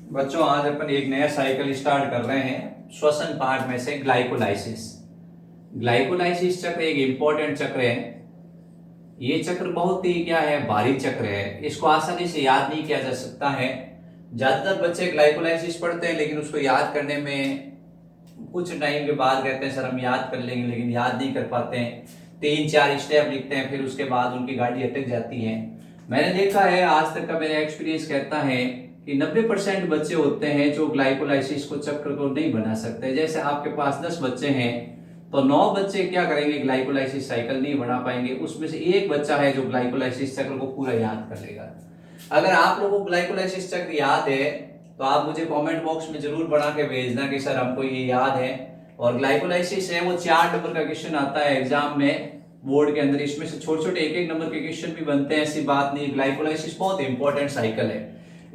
बच्चों आज अपन एक नया साइकिल स्टार्ट कर रहे हैं श्वसन पार्ट में से ग्लाइकोलाइसिस। ग्लाइकोलाइसिस चक्र एक इंपॉर्टेंट चक्र है। ये चक्र बहुत ही क्या है, भारी चक्र है। इसको आसानी से याद नहीं किया जा सकता है। ज्यादातर बच्चे ग्लाइकोलाइसिस पढ़ते हैं लेकिन उसको याद करने में कुछ टाइम के बाद कहते हैं सर हम याद कर लेंगे, लेकिन याद नहीं कर पाते हैं। 3-4 स्टेप लिखते हैं, फिर उसके बाद उनकी गाड़ी अटक जाती है। मैंने देखा है, आज तक का मेरा एक्सपीरियंस कहता है कि 90% बच्चे होते हैं जो ग्लाइकोलाइसिस को चक्र को नहीं बना सकते। जैसे आपके पास 10 बच्चे हैं तो 9 बच्चे क्या करेंगे, ग्लाइकोलाइसिस साइकिल नहीं बना पाएंगे। उसमें से एक बच्चा है जो ग्लाइकोलाइसिस चक्र को पूरा याद कर लेगा। अगर आप लोगों को ग्लाइकोलाइसिस चक्र याद है तो आप मुझे कमेंट बॉक्स में जरूर बना के भेजना कि सर हमको ये याद है। और ग्लाइकोलाइसिस है वो 4 नंबर का क्वेश्चन आता है एग्जाम में, बोर्ड के अंदर। इसमें से छोटे छोटे 1-1 नंबर के क्वेश्चन भी बनते हैं, ऐसी बात नहीं। ग्लाइकोलाइसिस बहुत इंपॉर्टेंट साइकिल है।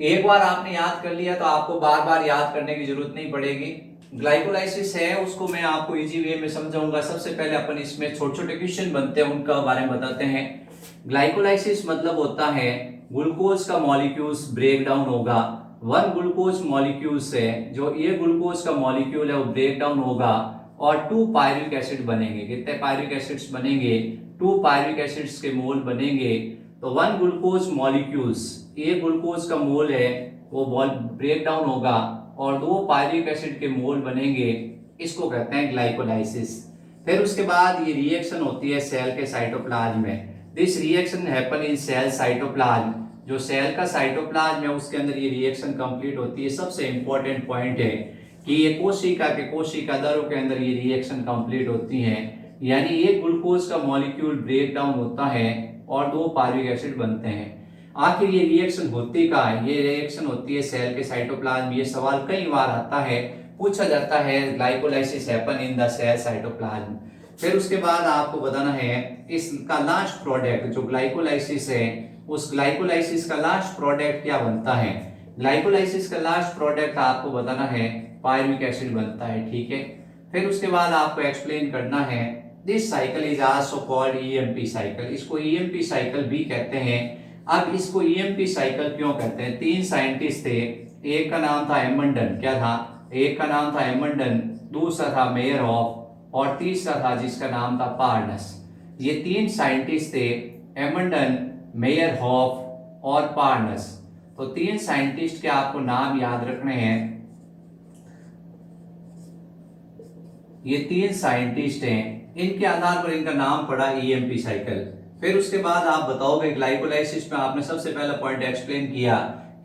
एक बार आपने याद कर लिया तो आपको बार बार याद करने की जरूरत नहीं पड़ेगी। ग्लाइकोलाइसिस है उसको मैं आपको इजी वे में समझाऊंगा। सबसे पहले अपन इसमें छोटे छोटे क्वेश्चन बनते हैं, उनका बारे में बताते हैं। ग्लाइकोलाइसिस मतलब होता है ग्लूकोज का मॉलिक्यूल्स ब्रेक डाउन होगा। 1 ग्लूकोज मॉलिक्यूल से जो ये ग्लूकोज का मॉलिक्यूल है वो ब्रेक डाउन होगा और 2 पायरुविक एसिड बनेंगे। कितने पायरुविक एसिड्स बनेंगे? 2 पायरुविक एसिड्स के मोल बनेंगे। तो 1 ग्लूकोज मॉलिक्यूल्स, ये ग्लूकोज का मोल है वो ब्रेक डाउन होगा और 2 पायरुविक एसिड के मोल बनेंगे। इसको कहते हैं ग्लाइकोलाइसिस। फिर उसके बाद ये रिएक्शन होती है सेल के साइटोप्लाज्म में। This reaction happen in cell cytoplasm. जो सेल का साइटोप्लाज्म है उसके अंदर ये रिएक्शन कंप्लीट होती है। सबसे इंपॉर्टेंट पॉइंट है कि ये कोशिका दरों के अंदर ये रिएक्शन कंप्लीट होती है। यानी एक ग्लूकोज का मॉलिक्यूल ब्रेक डाउन होता है और 2 पायरुविक एसिड बनते हैं। आखिर ये रिएक्शन होती कहाँ है? ये रिएक्शन होती है सेल के साइटोप्लाज्म। ये सवाल कई बार आता है, पूछा जाता है glycolysis happen in the cell cytoplasm. फिर उसके बाद आपको बताना है इसका लास्ट प्रोडक्ट, जो ग्लाइकोलाइसिस है उस ग्लाइकोलाइसिस का लास्ट प्रोडक्ट क्या बनता है। ग्लाइकोलाइसिस का लास्ट प्रोडक्ट आपको बताना है पायरुविक एसिड बनता है, ठीक है। फिर उसके बाद आपको एक्सप्लेन करना है this cycle is also called EMP cycle. इसको ईएमपी साइकिल भी कहते हैं। अब इसको ईएमपी साइकिल क्यों कहते हैं? 3 साइंटिस्ट थे, एक का नाम था एमंडन, क्या था? एक का नाम था एमंडन, दूसरा था मेयरहॉफ और तीसरा था जिसका नाम था पार्नस। ये 3 साइंटिस्ट थे, एमंडन, मेयरहॉफ और पार्नस। तो 3 साइंटिस्ट के आपको नाम याद रखने हैं। ये 3 साइंटिस्ट हैं, इनके आधार पर इनका नाम पड़ा ईएमपी साइकिल। फिर उसके बाद आप बताओगे ग्लाइकोलाइसिस में आपने सबसे पहला पॉइंट एक्सप्लेन किया,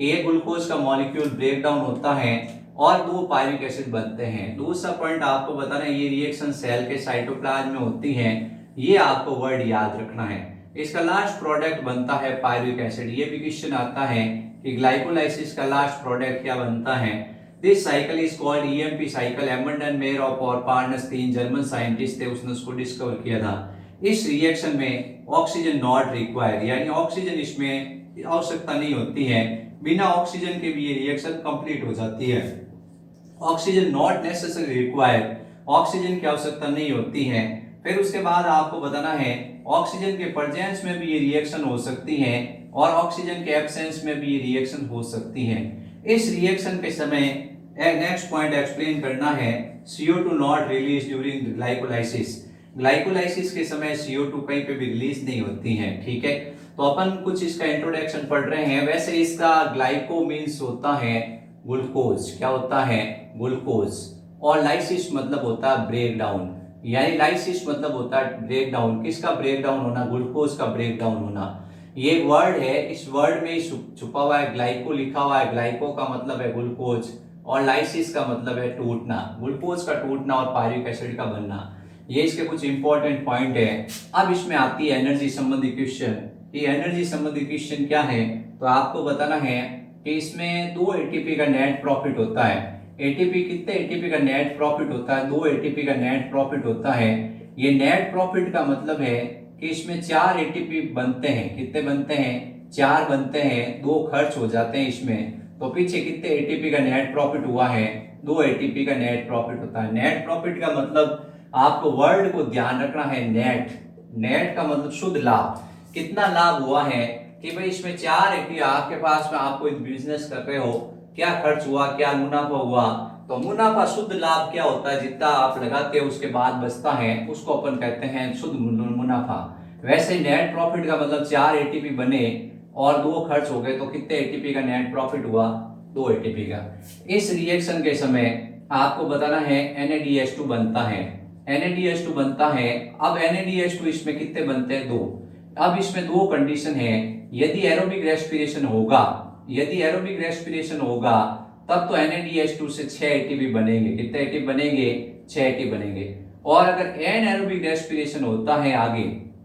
एक ग्लूकोज का मॉलिक्यूल ब्रेक डाउन होता है और 2 पायरुविक एसिड बनते हैं। दूसरा पॉइंट आपको बताना है ये रिएक्शन सेल के साइटोप्लाज्म में होती है। ये आपको वर्ड याद रखना है। इसका लास्ट प्रोडक्ट बनता है पायरुविक एसिड। ये भी क्वेश्चन आता है कि ग्लाइकोलाइसिस का लास्ट प्रोडक्ट क्या बनता है। This cycle is called EMP cycle. Embden, Meyerhof और पार्नस 3 जर्मन साइंटिस्ट थे, उसने उसको डिस्कवर किया था। इस रिएक्शन में ऑक्सीजन नॉट रिक्वायर्ड, यानी ऑक्सीजन इसमें आवश्यकता नहीं होती है। बिना ऑक्सीजन के भी ये रिएक्शन कंप्लीट हो जाती है। Oxygen not necessary required, oxygen की आवश्यकता नहीं होती है। फिर उसके बाद आपको बताना है ऑक्सीजन के प्रेजेंस में भी ये रिएक्शन हो सकती है और ऑक्सीजन के एब्सेंस में भी ये रिएक्शन हो सकती है। इस रिएक्शन के समय नेक्स्ट पॉइंट एक्सप्लेन करना है CO2 not release during glycolysis. Glycolysis के समय CO2 कहीं पे भी रिलीज नहीं होती है, ठीक है। तो अपन कुछ इसका इंट्रोडक्शन पढ़ रहे हैं। वैसे इसका ग्लाइको मीन्स होता है ग्लूकोज, क्या होता है? ग्लूकोज। और लाइसिस मतलब होता है ब्रेक डाउन, यानी लाइसिस मतलब होता है ब्रेक डाउन। किसका ब्रेक डाउन होना? ग्लूकोज का ब्रेक डाउन होना। ये वर्ड है, इस वर्ड में छुपा हुआ है ग्लाइको लिखा हुआ है। ग्लाइको का मतलब है ग्लूकोज और लाइसिस का मतलब है टूटना, ग्लूकोज का टूटना और पायरुविक एसिड का बनना। ये इसके कुछ इंपॉर्टेंट पॉइंट है। अब इसमें आती है एनर्जी संबंधी क्वेश्चन। ये एनर्जी संबंधी क्वेश्चन क्या है तो आपको बताना है कि इसमें 2 एटीपी का नेट प्रॉफिट होता है। एटीपी कितने एटीपी का नेट प्रॉफिट होता है? 2 एटीपी का नेट प्रॉफिट होता है। ये नेट प्रॉफिट का मतलब है कि इसमें 4 एटीपी बनते हैं। कितने बनते हैं? 4 बनते हैं। 2 खर्च हो जाते हैं इसमें। तो पीछे कितने एटीपी का नेट प्रॉफिट हुआ है? 2 एटीपी का नेट प्रॉफिट होता है। नेट प्रॉफिट का मतलब आपको वर्ड को ध्यान रखना है, नेट। नेट का मतलब शुद्ध लाभ। कितना लाभ हुआ है कि भाई इसमें 4 एटीपी आपके पास में, आप कोई बिजनेस कर रहे हो, क्या खर्च हुआ, क्या मुनाफा हुआ। तो मुनाफा शुद्ध लाभ क्या होता है, जितना आप लगाते हो उसके बाद बचता है उसको अपन कहते हैं शुद्ध मुनाफा। वैसे नेट प्रॉफिट का मतलब 4 एटीपी बने और 2 खर्च हो गए तो कितने एटीपी का नेट प्रॉफिट हुआ, 2 एटीपी का। इस रिएक्शन के समय आपको बताना है NaDH2 बनता है, NaDH2 बनता है। अब NaDH2 इसमें कितने बनते हैं, 2। अब इसमें 2 कंडीशन है, यदि एरोबिक रेस्पिरेशन होगा, यदि एरोबिक रेस्पिरेशन होगा तब तो NaDH2 से 6 एटीपी बनेंगे। कितने एटीपी बनेंगे, 6 एटीपी बनेंगे। और अगर एनएरोबिक रेस्पिरेशन होता है, आगे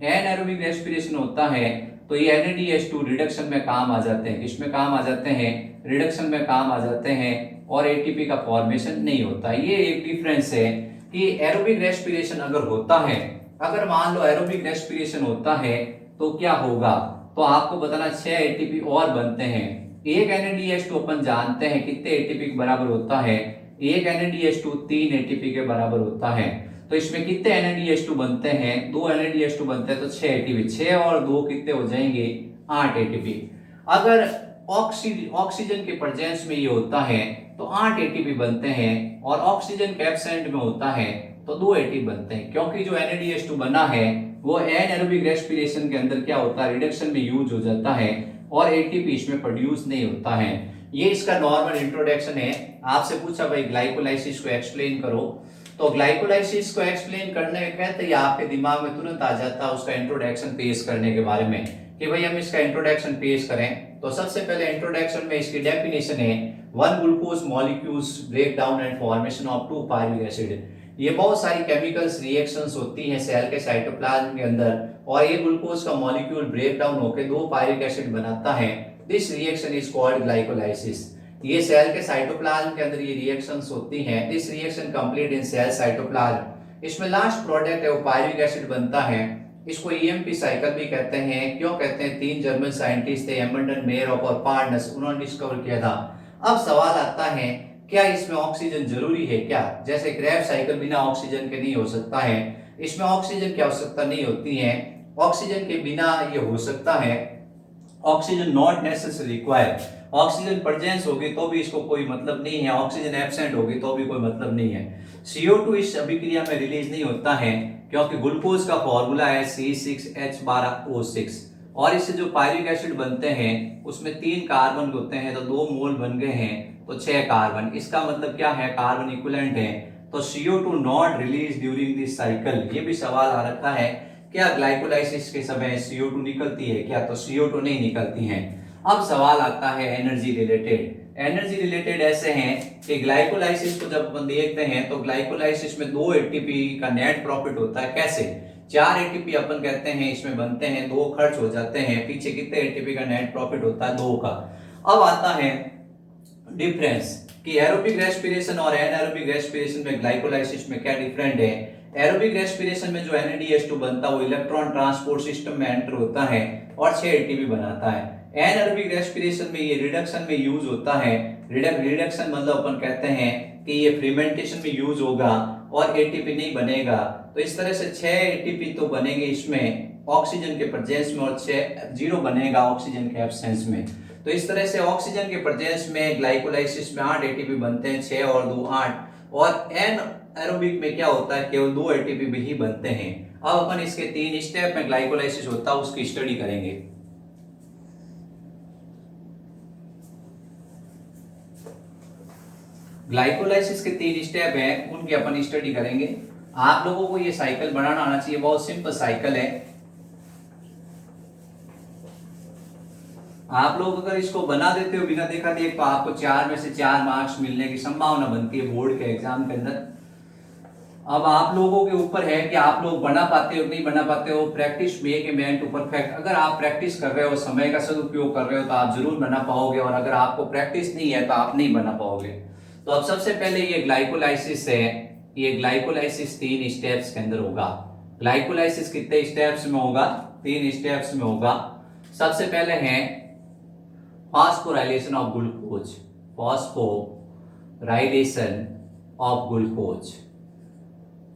एनएरोबिक रेस्पिरेशन होता है तो ये NaDH2 रिडक्शन में काम आ जाते हैं। किसमें काम आ जाते हैं, रिडक्शन में काम आ जाते हैं और एटीपी का फॉर्मेशन नहीं होता। ये एक डिफरेंस है कि एरोबिक रेस्पिरेशन अगर होता है, अगर मान लो एरोबिक रेस्पिरेशन होता है तो क्या होगा, तो आपको बताना 6 एटीपी और बनते हैं। एक NaDH2 अपन जानते हैं कितने एटीपी के बराबर होता है, एक NaDH2 3 एटीपी के बराबर होता है। तो इसमें कितने NaDH2 बनते हैं, 2 NaDH2 बनते हैं तो 6 एटीपी, 6 और 2 कितने हो जाएंगे, 8 एटीपी। अगर ऑक्सीजन के प्रेजेंस में ये होता है तो 8 एटीपी बनते हैं और ऑक्सीजन के एब्सेंट में होता है तो 2 एटीपी बनते हैं, क्योंकि जो NaDH2 बना है वो एनएरोबिक रेस्पिरेशन के अंदर क्या होता है, रिडक्शन में यूज हो जाता है और एटीपी इसमें प्रोड्यूस नहीं होता है। ये इसका नॉर्मल इंट्रोडक्शन है। आपसे पूछा भाई ग्लाइकोलाइसिस को एक्सप्लेन करो, तो ग्लाइकोलाइसिस को एक्सप्लेन करने के कहते ही आपके दिमाग में तुरंत आ जाता है उसका इंट्रोडक्शन पेश करने के बारे में कि भाई हम इसका इंट्रोडक्शन पेश करें। तो सबसे पहले इंट्रोडक्शन में इसकी डेफिनेशन है, 1 glucose molecules break down and formation of 2 pyruvic acid. ये बहुत सारी केमिकल्स रिएक्शंस होती हैं सेल के साइटोप्लाज्म के अंदर और ये ग्लूकोज का मॉलिक्यूल ब्रेक डाउन होकर 2 पायरुविक एसिड बनाता है। This reaction is called glycolysis. ये सेल के साइटोप्लाज्म के अंदर ये रिएक्शंस होती हैं। This reaction complete in cell cytoplasm. इसमें लास्ट प्रोडक्ट है वो पायरुविक एसिड बनता है। इसको EMP साइकिल भी कहते हैं। क्यों कहते हैं, 3 जर्मन साइंटिस्ट थे, एमंडन, मेयरहोफ और पार्नस, उन्होंने डिस्कवर किया था। अब सवाल आता है क्या इसमें ऑक्सीजन जरूरी है क्या, जैसे क्रेब्स साइकिल बिना ऑक्सीजन के नहीं हो सकता है, इसमें ऑक्सीजन की आवश्यकता नहीं होती है। ऑक्सीजन के बिना ये हो सकता है, oxygen not necessary required. Oxygen presence होगी तो भी इसको कोई मतलब नहीं है, ऑक्सीजन एब्सेंट होगी तो भी कोई मतलब नहीं है। CO2 इस अभिक्रिया में रिलीज नहीं होता है क्योंकि ग्लूकोज का फॉर्मूला है C6H12O6 और इससे जो पायरुविक एसिड बनते हैं उसमें 3 कार्बन होते हैं तो 2 मोल बन गए हैं तो 6 कार्बन। इसका मतलब क्या है, कार्बन इक्विवेलेंट है। तो CO2 not release during this cycle. ये भी सवाल आ रखा है क्या ग्लाइकोलाइसिस के समय CO2 निकलती है क्या, तो CO2 नहीं निकलती है। अब सवाल आता है एनर्जी रिलेटेड। एनर्जी रिलेटेड ऐसे हैं कि ग्लाइकोलाइसिस को जब अपन देखते हैं तो ग्लाइकोलाइसिस में 2 एटीपी का नेट प्रॉफिट होता है। कैसे, 4 एटीपी अपन कहते हैं इसमें बनते हैं, 2 खर्च हो जाते हैं, पीछे कितने एटीपी का नेट प्रॉफिट होता है, 2 का। अब आता है डिफरेंस कि एरोबिक रेस्पिरेशन और एनारोबिक रेस्पिरेशन में ग्लाइकोलाइसिस में क्या डिफरेंट है। एरोबिक रेस्पिरेशन में जो NaDH2 बनता है वो इलेक्ट्रॉन ट्रांसपोर्ट सिस्टम में एंटर होता है और 6 एटीपी बनाता है। एनारोबिक रेस्पिरेशन में ये रिडक्शन में यूज होता है। रिडक्शन मतलब अपन कहते हैं कि ये फर्मेंटेशन में यूज होगा और एटीपी नहीं बनेगा। तो इस तरह से 6 एटीपी तो बनेंगे इसमें ऑक्सीजन के प्रेजेंस में और 6 0 बनेगा ऑक्सीजन के एब्सेंस में। तो इस तरह से ऑक्सीजन के प्रेजेंस में ग्लाइकोलाइसिस में 8 एटीपी बनते हैं, 6 और 2 8। और एरोबिक में क्या होता है, केवल 2 एटीपी भी ही बनते हैं। अब अपन इसके 3 स्टेप में ग्लाइकोलाइसिस होता है उसकी स्टडी करेंगे। ग्लाइकोलाइसिस के 3 स्टेप हैं उनकी अपन स्टडी करेंगे। आप लोगों को ये साइकिल बनाना आना चाहिए, बहुत सिंपल साइकिल है। आप लोग अगर इसको बना देते हो बिना देखा देख तो आपको 4 में से 4 मार्क्स मिलने की संभावना बनती है बोर्ड के एग्जाम के अंदर। अब आप लोगों के ऊपर है कि आप लोग बना पाते हो नहीं बना पाते हो। Practice make a man to perfect. अगर आप प्रैक्टिस कर रहे हो, समय का सदुपयोग कर रहे हो तो आप जरूर बना पाओगे, और अगर आपको प्रैक्टिस नहीं है तो आप नहीं बना पाओगे। तो अब सबसे पहले ये ग्लाइकोलाइसिस है, ये ग्लाइकोलाइसिस 3 स्टेप्स के अंदर होगा। ग्लाइकोलाइसिस कितने स्टेप्स में होगा, 3 स्टेप्स में होगा। सबसे पहले है phosphorylation of glucose, phosphorylation of glucose,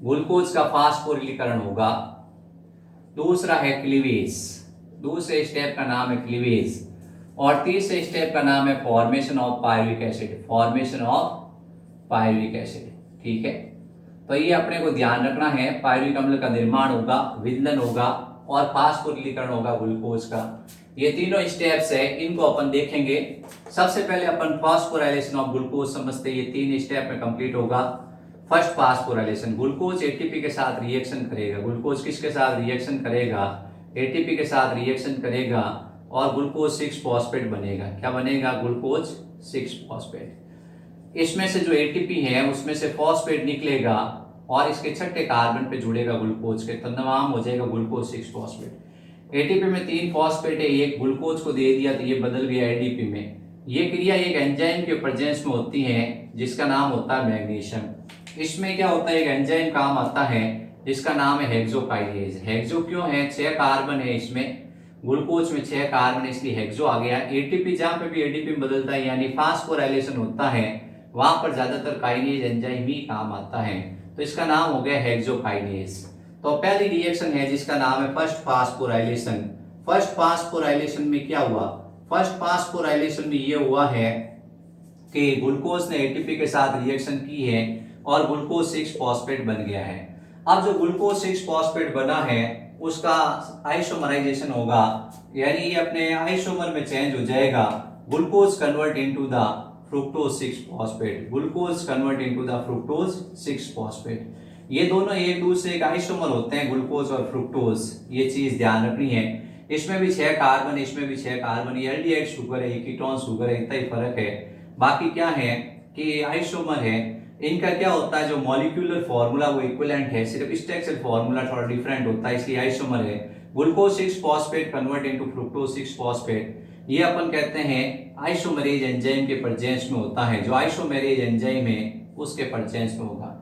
glucose का फास्फोरिलीकरण होगा। दूसरा है क्लीवेज, दूसरे स्टेप का नाम है क्लीवेज। और तीसरे स्टेप का नाम है formation of pyruvic acid, formation of pyruvic acid. ठीक है, तो ये अपने को ध्यान रखना है, पायरुविक अम्ल का निर्माण होगा, विदलन होगा और फास्फोरिलीकरण होगा ग्लूकोज का। ये तीनों स्टेप्स है, इनको अपन देखेंगे। सबसे पहले अपन फास्फोराइलेशन ऑफ ग्लूकोज समझते हैं, ये 3 स्टेप में कंप्लीट होगा। फर्स्ट फास्फोराइलेशन, ग्लूकोज एटीपी के साथ रिएक्शन करेगा। ग्लूकोज किसके साथ रिएक्शन करेगा? एटीपी के साथ रिएक्शन करेगा और ग्लूकोज 6 फॉस्फेट बनेगा। क्या बनेगा? Glucose 6 phosphate. इसमें से जो एटीपी है उसमें से फॉस्फेट निकलेगा और इसके छठे कार्बन पे जुड़ेगा ग्लूकोज के, तो नाम हो जाएगा ग्लूकोज 6 फॉस्फेट। एटीपी में 3 फॉस्फेट है, एक ग्लूकोज को दे दिया तो ये बदल गया एडीपी में। ये क्रिया एक एंजाइम के प्रेजेंस में होती है जिसका नाम होता है मैग्नीशियम। इसमें क्या होता है, एक एंजाइम काम आता है जिसका नाम है हेक्सोकाइनेज। हेक्सो क्यों है? 6 कार्बन है इसमें, ग्लूकोज में 6 कार्बन, इसलिए हेक्सो आ गया। एटीपी जहां पे भी एडीपी में बदलता है यानी फास्फोराइलेशन होता है, वहां पर ज्यादातर काइनेज एंजाइम ही काम आता है, तो इसका नाम हो गया हेक्सोकाइनेज। तो पहली रिएक्शन है जिसका नाम है फर्स्ट फास्फोराइलेशन। फर्स्ट फास्फोराइलेशन में क्या हुआ? फर्स्ट फास्फोराइलेशन में ये हुआ है कि ग्लूकोज ने एटीपी के साथ रिएक्शन की है और ग्लूकोज 6 फॉस्फेट बन गया है। अब जो ग्लूकोज 6 फॉस्फेट बना है उसका आइसोमराइजेशन होगा, यानी ये अपने आइसोमर में चेंज हो जाएगा। Glucose convert into the fructose 6 phosphate, glucose convert into the fructose 6 phosphate. ये दोनों एक दूसरे का आइसोमर होते हैं, ग्लूकोज और फ्रुक्टोज, ये चीज ध्यान रखनी है। इसमें भी 6 कार्बन, इसमें भी 6 कार्बन, ये एल्डिहाइड शुगर है, ये कीटोन शुगर है, इतना ही फर्क है। बाकी क्या है कि आइसोमर है, इनका क्या होता है जो मॉलिक्यूलर फॉर्मूला वो इक्विवेलेंट है, सिर्फ स्ट्रक्चर फॉर्मूला थोड़ा डिफरेंट होता है, इसलिए आइसोमर है। Glucose 6 phosphate convert into fructose 6 phosphate, ये अपन कहते हैं आइसोमेरेज एंजाइम के प्रेजेंस में होता है। जो आइसोमेरेज एंजाइम है उसके प्रेजेंस में होगा।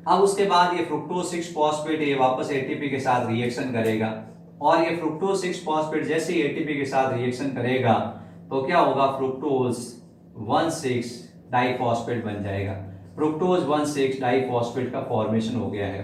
अब उसके बाद ये फ्रुक्टोज 6 फॉस्फेट ये वापस एटीपी के साथ रिएक्शन करेगा और ये फ्रुक्टोज 6 फॉस्फेट जैसे ही एटीपी के साथ रिएक्शन करेगा तो क्या होगा? फ्रुक्टोज 1,6 डाइफॉस्फेट बन जाएगा। फ्रुक्टोज 1,6 डाइफॉस्फेट का फॉर्मेशन हो गया है।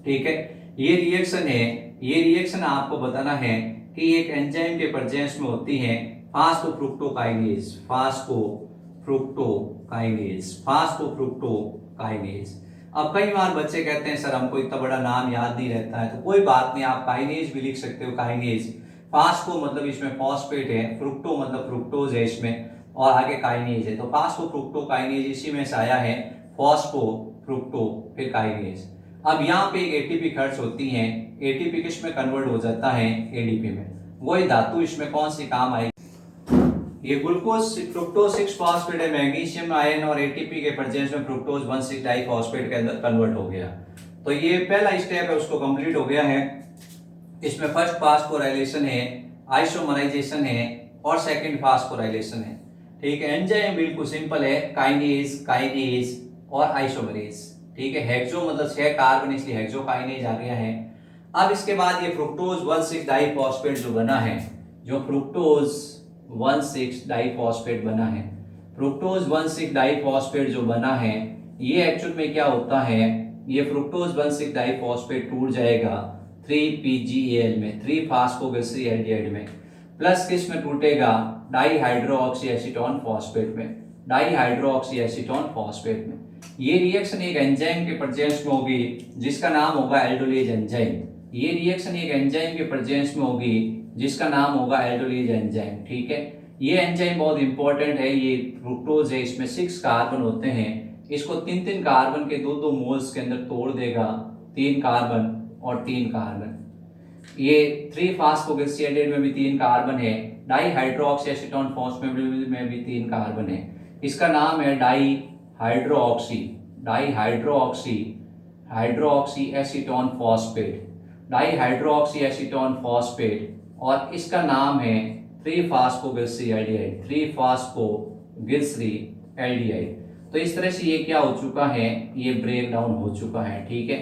ठीक है, ये रिएक्शन है, ये रिएक्शन आपको बताना है कि एक एंजाइम के प्रेजेंस में होती है फास्फोफ्रुक्टोकाइनेज, फास्फोफ्रुक्टोकाइनेज, फास्फोफ्रुक्टोकाइनेज। अब कई बार बच्चे कहते हैं सर हमको इतना बड़ा नाम याद नहीं रहता है, तो कोई बात नहीं, आप काइनेज भी लिख सकते हो। काइनेज, फास्फो मतलब इसमें फॉस्फेट है, फ्रुक्टो मतलब फ्रुक्टोज है इसमें, और आगे काइनेज है, तो फास्फोफ्रुक्टोकाइनेज इसी में से आया है, फॉस्फोफ्रुक्टो फिर काइनेज। अब यहाँ पे एक एटीपी खर्च होती है, एटीपी किस में कन्वर्ट हो जाता है? एडीपी में। वही धातु इसमें कौन सी काम आएगी? ये ग्लूकोज फ्रुक्टोज 6 फॉस्फेट है, मैग्नीशियम आयन और एटीपी के प्रेजेंस में फ्रुक्टोज 1,6 डाइफॉस्फेट के अंदर कन्वर्ट हो गया। तो ये पहला स्टेप है उसको कंप्लीट हो गया है। इसमें फर्स्ट फास्फोराइलेशन है, आइसोमराइजेशन है और सेकंड फास्फोराइलेशन है। ठीक है, एंजाइम बिल्कुल सिंपल है, काइनेज, काइनेज और आइसोमरेज। ठीक है, हेक्सो मतलब 6 कार्बन इसलिए हेक्सोकाइनेज आ गया है। अब इसके बाद ये फ्रुक्टोज 1,6 डाइफॉस्फेट जो बना है, जो फ्रुक्टोज 1,6 डाइफॉस्फेट बना है, फ्रुक्टोज 1,6 डाइफॉस्फेट जो बना है, ये एक्चुअल में क्या होता है, ये फ्रुक्टोज 1,6 डाइफॉस्फेट टूट जाएगा 3PgAl में, 3 फास्फोग्लिसरील्डिहाइड में, प्लस किस में टूटेगा? डाईहाइड्रोक्सी एसीटोन फॉस्फेट में, डाईहाइड्रोक्सी एसीटोन फॉस्फेट में। ये रिएक्शन एक एंजाइम के प्रेजेंस में होगी जिसका नाम होगा एल्डोलेज एंजाइम। ये रिएक्शन एक एंजाइम के प्रेजेंस में होगी जिसका नाम होगा एल्डोलेज एंजाइम। ठीक है, ये एंजाइम बहुत इंपॉर्टेंट है। ये फ्रुक्टोज है, इसमें 6 कार्बन होते हैं, इसको 3-3 कार्बन के 2-2 मोल्स के अंदर तोड़ देगा, 3 कार्बन और 3 कार्बन। ये 3 फास्फोग्लिसरील्डिहाइड में भी 3 कार्बन है, डाईहाइड्रोक्सी एसीटोन फॉस्फेट में भी 3 कार्बन है। इसका नाम है dihydroxy acetone phosphate, dihydroxy acetone phosphate, और इसका नाम है 3-फास्फोग्लिसरील्डिहाइड, 3-फास्फोग्लिसरील्डिहाइड। तो इस तरह से ये क्या हो चुका है, ये ब्रेक डाउन हो चुका है। ठीक है,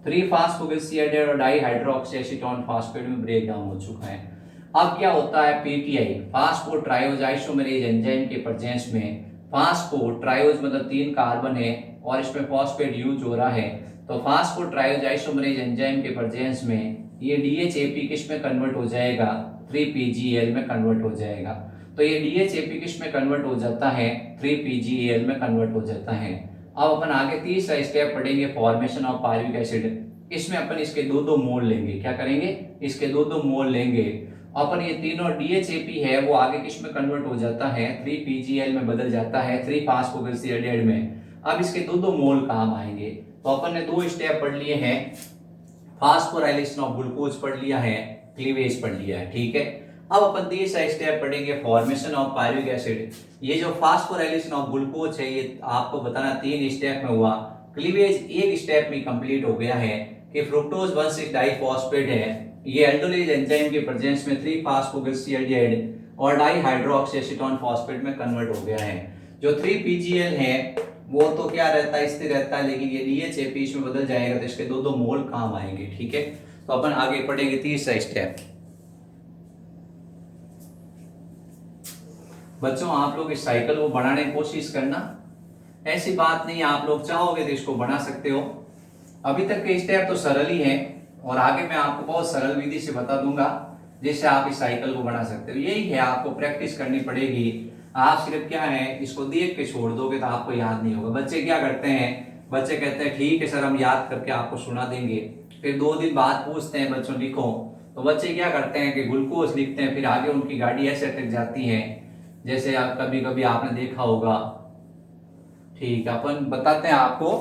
3-फास्फोग्लिसरील्डिहाइड और डाईहाइड्रोक्सी एसीटोन फॉस्फेट में ब्रेक डाउन हो चुका है। अब क्या होता है? पीटीआई, फास्फोट्राइओज आइसोमेरेज एंजाइम के प्रेजेंस में, फास्फोट्राइओज मतलब 3 कार्बन है और इसमें फॉस्फेट यूज हो रहा है, तो फास्फोट्राइओज आइसोमेरेज एंजाइम के प्रेजेंस में ये DHAP किस में कन्वर्ट हो जाएगा? 3PgAl में कन्वर्ट हो जाएगा। तो ये DHAP किस में कन्वर्ट हो जाता है, 3PGAL में कन्वर्ट हो जाता है। अब अपन आगे तीसरा स्टेप पढ़ेंगे, फॉर्मेशन ऑफ पायरुविक एसिड। इसमें अपन इसके दो दो मोल लेंगे, क्या करेंगे, इसके दो दो मोल लेंगे। अपन ये तीनों DHAP है वो आगे किस में कन्वर्ट हो जाता है, 3PGL में बदल जाता है, 3-फॉस्फोगलिसराइड में। अब इसके दो दो मोल काम आएंगे। तो अपन ने दो स्टेप पढ़ लिए हैं, फास्फोराइलेशन ऑफ ग्लूकोज पढ़ लिया है, क्लीवेज पढ़ लिया है, ठीक है। अब अपन तीसरा स्टेप पढ़ेंगे, फॉर्मेशन ऑफ पायरुविक एसिड। ये जो फास्फोराइलेशन ऑफ ग्लूकोज है ये आपको बताना 3 स्टेप में हुआ, क्लीवेज एक स्टेप में कंप्लीट हो गया है कि फ्रुक्टोज 1,6 डाइफॉस्फेट है, ये एल्डोलेज एंजाइम के प्रेजेंस में 3-फॉस्फोगलिसराइड और डाइहाइड्रोक्सीएसीटोन फॉस्फेट में कन्वर्ट हो गया है। जो 3PGL है वो तो क्या रहता है, स्थिर रहता है, लेकिन ये DHAP इसमें बदल जाएगा तो इसके दो दो मोल काम आएंगे, ठीक है। तो अपन आगे पढ़ेंगे तीसरा स्टेप। बच्चों आप लोग इस साइकिल को बढ़ाने की कोशिश करना, ऐसी बात नहीं आप लोग चाहोगे तो इसको बना सकते हो। अभी तक के स्टेप तो सरल ही है और आगे मैं आपको बहुत सरल विधि से बता दूंगा जिससे आप इस साइकिल को बना सकते हो। यही है, आपको प्रैक्टिस करनी पड़ेगी। आप सिर्फ क्या है, इसको देख के छोड़ दोगे तो आपको याद नहीं होगा। बच्चे क्या करते हैं, बच्चे कहते हैं ठीक है सर हम याद करके आपको सुना देंगे, फिर 2 दिन बाद पूछते हैं बच्चों लिखो, तो बच्चे क्या करते हैं कि ग्लूकोज लिखते हैं, फिर आगे उनकी गाड़ी ऐसे अटक जाती है जैसे आप कभी कभी आपने देखा होगा। ठीक है, अपन बताते हैं आपको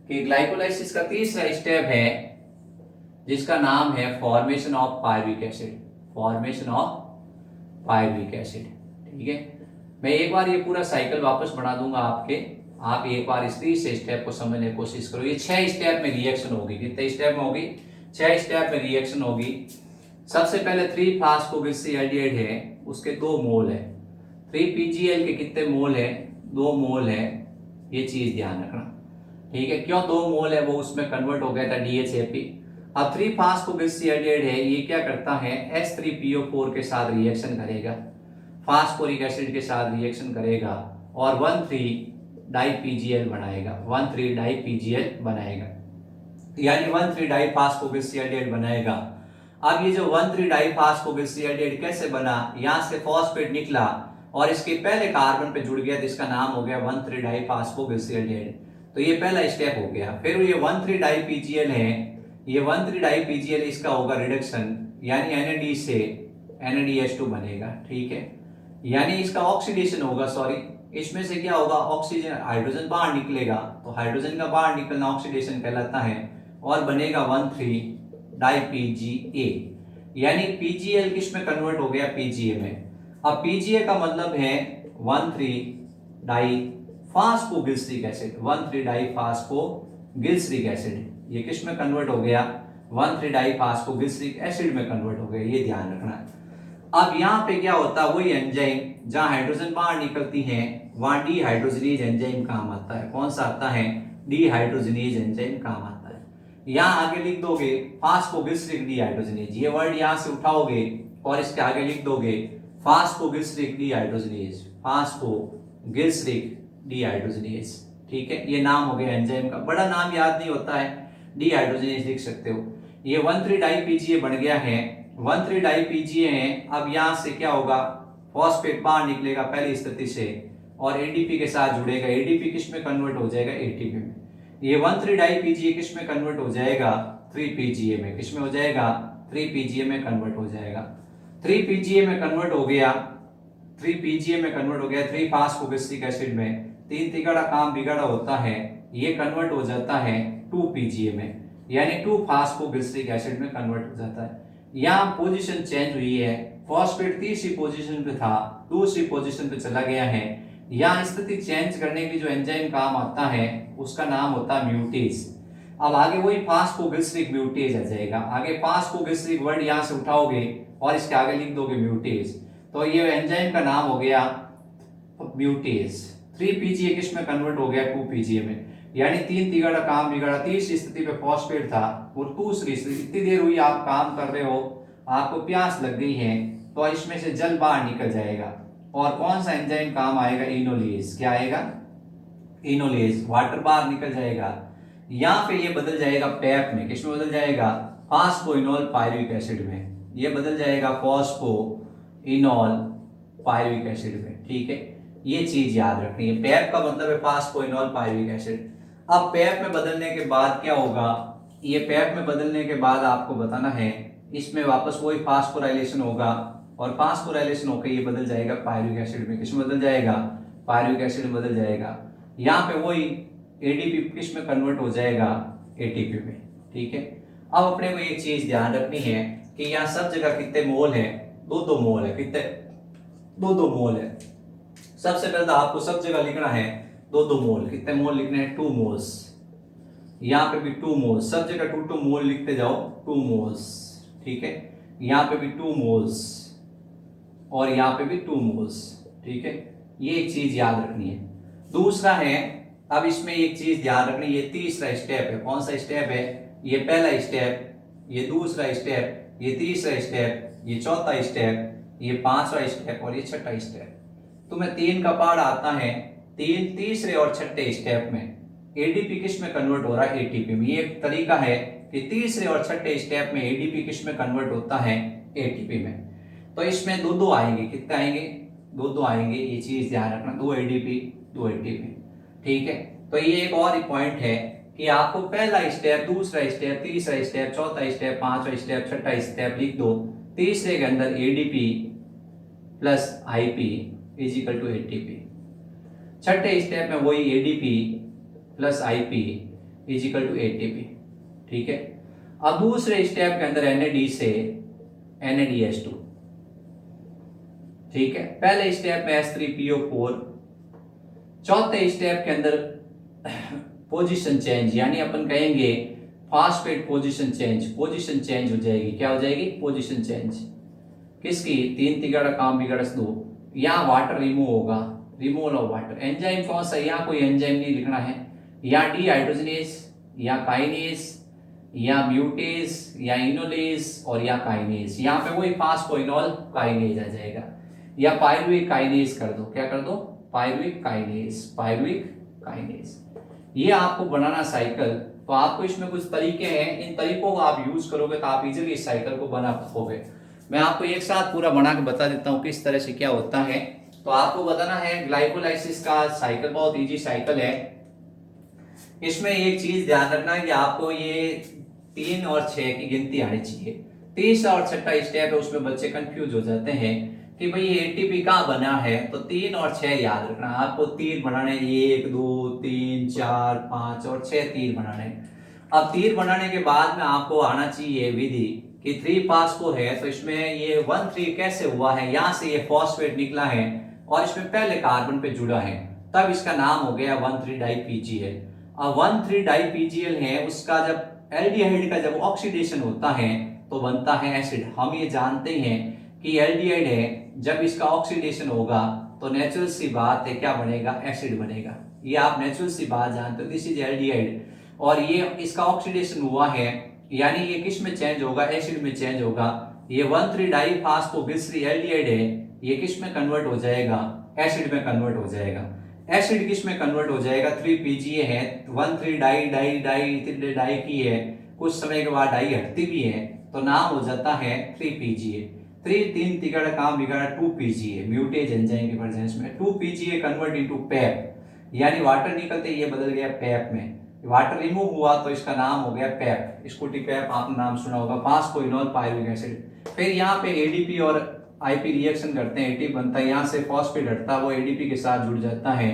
कि ग्लाइकोलाइसिस का तीसरा स्टेप है जिसका नाम है formation of pyruvic acid, formation of pyruvic acid, ठीक है। मैं एक बार ये पूरा साइकिल वापस बना दूंगा आपके, आप एक बार इस तीसरे स्टेप को समझने की कोशिश करो। ये 6 स्टेप में रिएक्शन होगी, कितने स्टेप में होगी, 6 स्टेप में रिएक्शन होगी। सबसे पहले 3-फॉस्फोगलिसराइड है, उसके 2 मोल है। 3PGL के कितने मोल है, 2 मोल है, ये चीज ध्यान रखना, ठीक है। क्यों 2 मोल है, वो उसमें कन्वर्ट हो गया था DHAP। अब 3-फॉस्फोगलिसराइड है, ये क्या करता है, H3PO4 के साथ रिएक्शन करेगा, फास्फोरिक एसिड के साथ रिएक्शन करेगा और 1,3-डाइपीजीएल बनाएगा, 1,3-डाइपीजीएल बनाएगा, यानी 1,3-डाइफॉस्फोगलिसराइड बनाएगा। अब ये जो 1,3-डाइफॉस्फोगलिसराइड कैसे बना, यहां से फॉस्फेट निकला और इसके पहले कार्बन पे जुड़ गया जिसका नाम हो गया 1,3-डाइफॉस्फोगलिसराइड। तो ये पहला स्टेप हो गया। फिर ये 1,3-डाइपीजीएल है, ये 1,3-डाइपीजीएल इसका होगा रिडक्शन, यानी NAD से NADH2 बनेगा, ठीक है। यानी इसका ऑक्सीडेशन होगा, सॉरी, इसमें से क्या होगा, ऑक्सीजन, हाइड्रोजन बाहर निकलेगा, तो हाइड्रोजन का बाहर निकलना ऑक्सीडेशन कहलाता है और बनेगा 1,3-डाइपीजीए, यानी PGL किस में कन्वर्ट हो गया, PGA में। अब PGA का मतलब है 1,3-डाइफॉस्फोगलिसरिक एसिड, 1,3-डाइफॉस्फोगलिसरिक एसिड, ये किस में कन्वर्ट हो गया, 1,3-डाइफॉस्फोगलिसरिक एसिड में कन्वर्ट हो गया, ये ध्यान रखना है। अब यहाँ पे क्या होता है, वही एंजाइम जहां हाइड्रोजन बाहर निकलती है वहां डीहाइड्रोजनेज एंजाइम काम आता है। कौन सा आता है, डीहाइड्रोजनेज एंजाइम काम आता है। यहाँ आगे लिख दोगे फास्फोग्लिसरिक डीहाइड्रोजनेज, ये वर्ड यहाँ से उठाओगे और इसके आगे लिख दोगे फास्फोग्लिसरिक डीहाइड्रोजनेज, फास्फोग्लिसरिक डीहाइड्रोजनेज, ठीक है। ये नाम हो गया एंजाइम का, बड़ा नाम याद नहीं होता है, डीहाइड्रोजनेज लिख सकते हो। ये 1,3-डाइपीजीए बन गया है, 1,3-डाइपीजीए है। अब यहां से क्या होगा, फॉस्फेट बाहर निकलेगा पहली स्थिति से और एडीपी के साथ जुड़ेगा, एडीपी किस में कन्वर्ट हो जाएगा, एटीपी में। ये 1,3-डाइपीजीए किस में कन्वर्ट हो जाएगा, 3PGA में। किस में हो जाएगा, 3PGA में कन्वर्ट हो जाएगा। 3PGA में कन्वर्ट हो गया, 3PGA में कन्वर्ट हो गया 3-फॉस्फोग्लिसरिक एसिड में। 3 तिगड़ा काम बिगड़ा होता है, ये कन्वर्ट हो जाता है 2PGA में, यानी 2-फॉस्फोग्लिसरिक एसिड में कन्वर्ट हो जाता है। यहाँ पोजीशन चेंज हुई है, फॉस्फेट तीसरी पोजीशन पे था, दूसरी पोजीशन पे चला गया है। यहाँ स्थिति चेंज करने की जो एंजाइम काम आता है उसका नाम होता है म्यूटेज। अब आगे वही फास्फोग्लिसरिक म्यूटेज आ जाएगा, आगे फास्फोग्लिसरिक वर्ड यहाँ से उठाओगे और इसके आगे लिख दोगे म्यूटेज, तो ये एंजाइम का नाम हो गया म्यूटेज। 3PGA किस में कन्वर्ट हो गया, 2PGA में, यानी 3 तिगड़ा काम बिगड़ा। तीसरी स्थिति पे फॉस्फेट था और दूसरी स्थिति, इतनी देर हुई आप काम कर रहे हो, आपको प्यास लग गई है, तो इसमें से जल बाहर निकल जाएगा और कौन सा एंजाइम काम आएगा, इनोलेज। क्या आएगा, इनोलेज, वाटर बाहर निकल जाएगा। यहाँ पे ये बदल जाएगा पैप में, किस में बदल जाएगा, फास्फोइनोल पायरुविक एसिड में। ये बदल जाएगा फास्फोइनोल पायरुविक एसिड में। ठीक है, ये चीज याद रखनी है। पैप का मतलब है फास्फोइनोल पायरुविक एसिड। अब पैप में बदलने के बाद क्या होगा, ये पैप में बदलने के बाद आपको बताना है, इसमें वापस वही फास्फोराइलेशन होगा और फास्फोराइलेशन होकर ये बदल जाएगा पायरुविक एसिड में। किसमें बदल जाएगा, पायरुविक एसिड में बदल जाएगा। यहाँ पे वही एडीपी किस में कन्वर्ट हो जाएगा, एटीपी में। ठीक है, अब अपने को एक चीज ध्यान रखनी है कि यहाँ सब जगह कितने मोल है, 2-2 मोल है। कितने, 2-2 मोल है। सबसे पहले तो आपको सब जगह लिखना है 2-2 मोल। कितने मोल लिखने हैं, 2 मोल्स। यहाँ पे भी 2 मोल्स, सब जगह 2-2 मोल लिखते जाओ, 2 मोल्स। ठीक है, यहाँ पे भी 2 मोल्स और यहाँ पे भी 2 मोल्स। ठीक है, ये एक चीज याद रखनी है। दूसरा है, अब इसमें एक चीज ध्यान रखनी, ये तीसरा स्टेप है। कौन सा स्टेप है, ये पहला स्टेप, ये दूसरा स्टेप, ये तीसरा स्टेप, ये चौथा स्टेप, ये पांचवा स्टेप और ये छठा स्टेप। तुम्हें 3 का पार्ट आता है, तीसरे और छठे स्टेप में एडीपी किस में कन्वर्ट हो रहा है, एटीपी में। ये एक तरीका है कि तीसरे और छठे स्टेप में एडीपी किस में कन्वर्ट होता है, एटीपी में। तो इसमें 2-2 आएंगे। कितने आएंगे, 2-2 आएंगे। ये चीज ध्यान रखना, 2 एडीपी 2 एटीपी। ठीक है, तो ये एक और पॉइंट है कि आपको पहला स्टेप, दूसरा स्टेप, तीसरा स्टेप, चौथा स्टेप, पांचवा स्टेप, छठा स्टेप लिख दो। तीसरे के अंदर ADP plus IP is equal to ATP. छठे स्टेप में वही ADP plus IP is equal to ATP. ठीक है, अब दूसरे स्टेप के अंदर एनएडी से NADH2। ठीक है, पहले स्टेप में H3PO4। चौथे स्टेप के अंदर पोजीशन चेंज, यानी अपन कहेंगे phosphate position change. Position change हो जाएगी, क्या हो जाएगी, पोजीशन चेंज। किसकी, 3 तिगड़ा काम बिगड़स 2। यहाँ वाटर रिमूव होगा, रिमूवल ऑफ वाटर। एंजाइम कौन सा, यहाँ कोई एंजाइम नहीं लिखना है। यहाँ डीहाइड्रोजनेज या काइनेज या म्यूटेज या इनोलेज और या काइनेज। यहाँ पे वही फास्फोइनोल काइनेज आ जाएगा, या पायरुविक काइनेज कर दो। क्या कर दो, पायरुविक काइनेज, पायरुविक काइनेज। ये आपको बनाना साइकिल। तो आपको इसमें कुछ तरीके हैं, इन तरीकों को आप यूज करोगे तो आप इजीली इस साइकिल को बना पाओगे। मैं आपको एक साथ पूरा बना के बता देता हूँ किस तरह से क्या होता है। तो आपको बताना है ग्लाइकोलाइसिस का साइकिल बहुत इजी साइकिल है। इसमें एक चीज ध्यान रखना है कि आपको ये 3 और 6 की गिनती आनी चाहिए। तीसरा और छठा स्टेप है, उसमें बच्चे कंफ्यूज हो जाते हैं कि भाई एटीपी कहाँ बना है। तो 3 और 6 याद रखना, आपको तीर बनाने, 1 2 3 4 5 और 6 तीर बनाने। अब तीर बनाने के बाद में आपको आना चाहिए विधि कि 3-5 है, तो इसमें ये 1-3 कैसे हुआ है, यहाँ से ये फॉस्फेट निकला है और इसमें पहले कार्बन पे जुड़ा है, तब इसका नाम हो गया 1,3-डाईपीजीएल। अब 1,3-डाईपीजीएल है, उसका जब एल्डिहाइड का जब ऑक्सीडेशन होता है तो बनता है एसिड। हम ये जानते हैं कि एल्डिहाइड है, जब इसका ऑक्सीडेशन होगा तो नेचुरल सी बात है क्या बनेगा, एसिड बनेगा। ये आप नेचुरल सी बात जानते हो, दिस इज एल्डिहाइड। और ये इसका ऑक्सीडेशन हुआ है, यानी ये किस में चेंज होगा, एसिड में चेंज होगा। ये 1,3-डाईफॉस्फोग्लिसरी एल्डिहाइड है, ये किस में कन्वर्ट हो जाएगा, एसिड में कन्वर्ट हो जाएगा। एसिड किस में कन्वर्ट हो जाएगा, 3PGA है, 1,3-डाई डाई की है, कुछ समय के बाद डाई हटती भी है तो नाम हो जाता है 3PGA। 3 तिगड़ काम बिगड़ा 2PGA, म्यूटेज एंजाइम की प्रेजेंस में 2PGA कन्वर्ट इनटू पैप, यानी वाटर निकलते ये बदल गया पैप में। वाटर रिमूव हुआ तो इसका नाम हो गया पैप, स्कूटी पैप आपने नाम सुना होगा, फास्फोइनोल पायरुविक एसिड। फिर यहाँ पे एडीपी और आईपी रिएक्शन करते हैं, एटीपी बनता है, यहाँ से फॉस्फेट हटता है, वो एडीपी के साथ जुड़ जाता है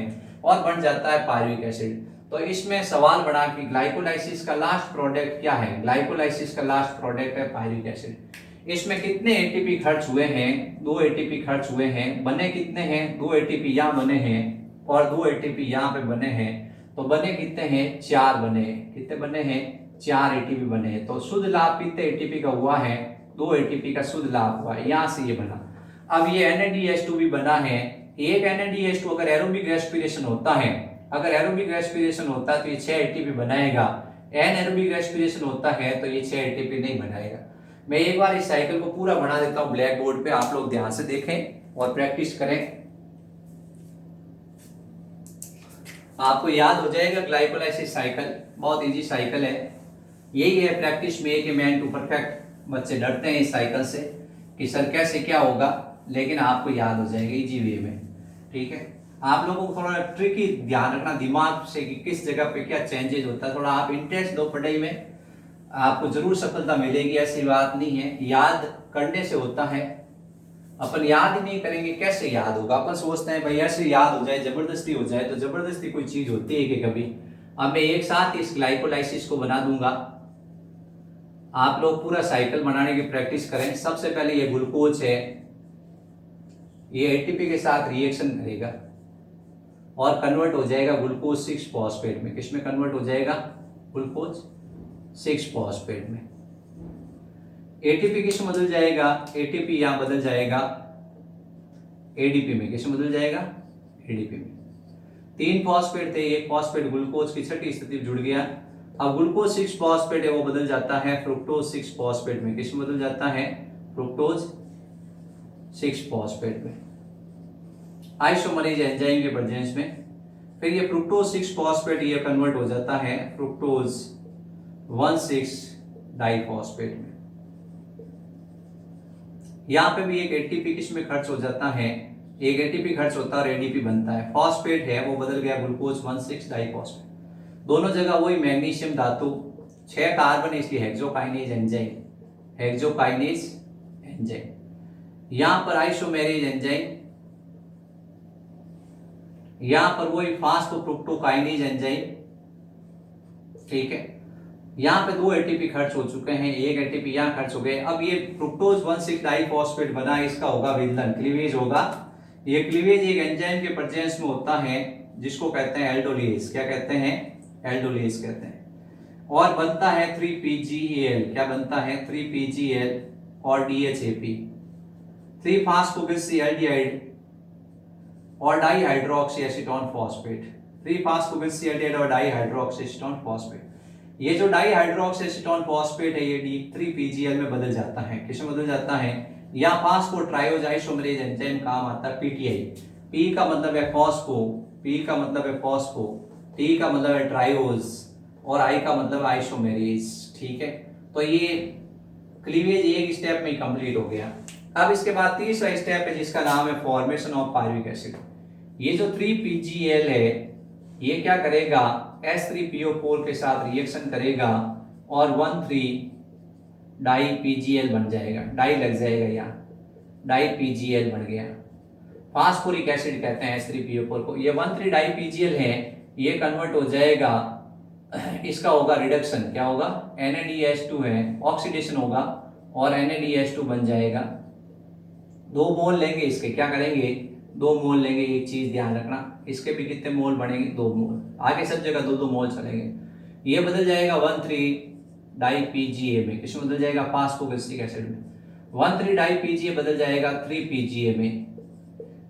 और बन जाता है पायरुविक एसिड। तो इसमें सवाल बना कि ग्लाइकोलाइसिस का लास्ट प्रोडक्ट क्या है, ग्लाइकोलाइसिस का लास्ट प्रोडक्ट है पायरुविक एसिड। इसमें कितने एटीपी खर्च हुए हैं, 2 एटीपी खर्च हुए हैं, बने कितने हैं, 2 एटीपी यहाँ बने हैं और 2 एटीपी यहाँ पे बने हैं, तो बने कितने हैं, 4 बने हैं। कितने बने हैं, 4 एटीपी बने हैं। तो शुद्ध लाभ कितने एटीपी का हुआ है, 2 एटीपी का शुद्ध लाभ हुआ है, यहाँ से ये बना। अब ये NADH2 भी बना है, एक NADH2 अगर एरोबिक रेस्पिरेशन होता है, अगर एरोबिक रेस्पिरेशन होता है तो ये 6 एटीपी बनाएगा, एनएरोबिक रेस्पिरेशन होता है तो ये 6 एटीपी नहीं बनाएगा। मैं एक बार इस साइकिल को पूरा बना देता हूं ब्लैक बोर्ड पे, आप लोग ध्यान से देखें और प्रैक्टिस करें, आपको याद हो जाएगा। ग्लाइकोलाइसिस साइकिल बहुत इजी साइकिल है, यही है प्रैक्टिस में कि मैन टू परफेक्ट। बच्चे डरते हैं इस साइकिल से कि सर कैसे क्या होगा, लेकिन आपको याद हो जाएगा इजी वे में। ठीक है, आप लोगों को थोड़ा ट्रिकी ध्यान रखना दिमाग से कि किस जगह पे क्या चेंजेस होता है। थोड़ा आप इंटरेस्ट दो पढ़ाई में, आपको जरूर सफलता मिलेगी, ऐसी बात नहीं है। याद करने से होता है, अपन याद ही नहीं करेंगे कैसे याद होगा। अपन सोचते हैं भाई ऐसे याद हो जाए, जबरदस्ती हो जाए, तो जबरदस्ती कोई चीज होती है कि कभी। अब मैं एक साथ इस ग्लाइकोलाइसिस को बना दूंगा, आप लोग पूरा साइकिल बनाने की प्रैक्टिस करें। सबसे पहले ये ग्लूकोज है, ये एटीपी के साथ रिएक्शन करेगा और कन्वर्ट हो जाएगा ग्लूकोज 6 फॉस्फेट में। किसमें कन्वर्ट हो जाएगा? ग्लूकोज 6 फॉस्फेट में। एटीपी किसमें बदल जाएगा? एटीपी यहां बदल जाएगा एडीपी में। किसमें बदल जाएगा? एडीपी में। 3 फॉस्फेट थे, एक फॉस्फेट ग्लूकोज की छठी स्थिति में जुड़ गया। अब ग्लूकोज 6 फॉस्फेट है वो बदल जाता है फ्रुक्टोज 6 फॉस्फेट में। किसमें बदल जाता है? फ्रुक्टोज 6 फॉस्फेट में, आइसोमरेज एंजाइम के प्रेजेंस में। फिर ये फ्रुक्टोज 6 फॉस्फेट ये कन्वर्ट हो जाता है फ्रुक्टोज 1,6 डाइफॉस्फेट में। यहां पे भी एक एटीपी किसमें खर्च हो जाता है? एक एटीपी खर्च होता है और एडीपी बनता है। फॉस्फेट है वो बदल गया ग्लूकोज 1,6 डाइफॉस्फेट। दोनों जगह वही मैग्नीशियम धातु, 6 कार्बन, इसलिए हेक्सोकाइनेज एंजाइम, हेक्सोकाइनेज एंजाइम। यहां पर आइसोमेरेज एंजाइम, यहां पर वही फास्फोफ्रुक्टोकाइनेज एंजाइम। ठीक है, यहां पे 2 एटीपी खर्च हो चुके हैं, एक एटीपी यहां खर्च हो गए। अब ये फ्रुक्टोज 1,6 डाइफॉस्फेट बना, इसका होगा विदलन, क्लीवेज होगा। ये क्लीवेज एक एंजाइम के प्रेजेंस में होता है जिसको कहते हैं एल्डोलेज। क्या कहते हैं? एल्डोलेज कहते हैं। और बनता है 3PGAL। क्या बनता है? 3PGAL और DHAP, 3-फॉस्फोग्लिसरॉल्डिहाइड और डाइहाइड्रोक्सी एसीटोन फॉस्फेट, 3-फॉस्फोग्लिसरॉल्डिहाइड और डाइहाइड्रोक्सी एसीटोन फॉस्फेट। ये जो डाइहाइड्रोक्सी एसीटोन फॉस्फेट है ये 3PGL में बदल जाता है। किसमें बदल जाता है? या फास्फोट्राइओज आइसोमरेज एंजाइम काम आता है PTI। P का मतलब है फॉस्फो, P का मतलब है फॉस्फो, T का मतलब है ट्राइओज और I का मतलब आइसोमेरेज। ठीक है, तो ये क्लीवेज एक स्टेप में कंप्लीट हो गया। अब इसके बाद तीसरा स्टेप है जिसका नाम है फॉर्मेशन ऑफ पायरुविक एसिड। ये जो 3PGL है ये क्या करेगा? H3PO4 के साथ रिएक्शन करेगा और 1,3 डाई PGL बन जाएगा। डाई लग जाएगा, यहाँ डाई PGL बन गया। फास्फोरिक एसिड कहते हैं H3PO4 को। ये 1,3 डाई PGL है, ये कन्वर्ट हो जाएगा, इसका होगा रिडक्शन। क्या होगा? NADH2 है, ऑक्सीडेशन होगा और NADH2 बन जाएगा। 2 मोल लेंगे इसके, क्या करेंगे? 2 मोल लेंगे। एक चीज ध्यान रखना, इसके भी कितने मोल बनेंगे? 2 मोल। आगे सब जगह 2-2 मोल चलेंगे। ये बदल जाएगा 1,3 डाई PGA में। किसमें बदल जाएगा? फास्फोग्लिसरिक एसिड में। 1,3 डाई PGA बदल जाएगा 3PGA में।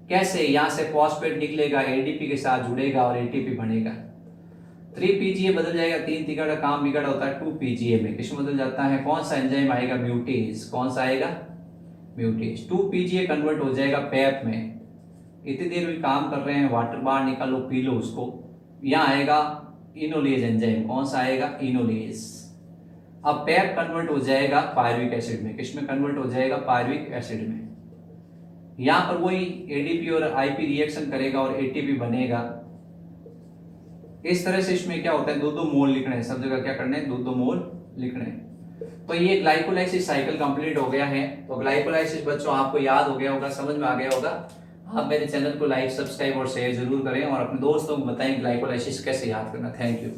कैसे? यहां से फॉस्फेट निकलेगा, एडीपी के साथ जुड़ेगा और एटीपी बनेगा। 3PGA बदल जाएगा, 3 तिगड़ा काम बिगड़ा होता है 2PGA में। किसमें बदल जाता है? कौन सा एंजाइम आएगा? म्यूटेज। कौन सा आएगा? म्यूटेज। 2PGA कन्वर्ट हो जाएगा पैप में। इतनी देर भी काम कर रहे हैं, वाटर बार निकालो, पी लो उसको। यहाँ आएगा इनोलेज एंजाइम। कौन सा आएगा? इनोलेज। अब पैप कन्वर्ट हो जाएगा पायरुविक एसिड में। किसमें कन्वर्ट हो जाएगा? पायरुविक एसिड में। यहां पर वही एडीपी और आईपी रिएक्शन करेगा और एटीपी बनेगा। इस तरह से इसमें क्या होता है? 2-2 मोल लिखने हैं, सब जगह क्या करने हैं? 2-2 मोल लिखने हैं। तो ये ग्लाइकोलाइसिस साइकिल कंप्लीट हो गया है। तो ग्लाइकोलाइसिस बच्चों आपको याद हो गया होगा, समझ में आ गया होगा। आप मेरे चैनल को लाइक, सब्सक्राइब और शेयर जरूर करें और अपने दोस्तों को बताएं ग्लाइकोलाइसिस कैसे याद करना। Thank you.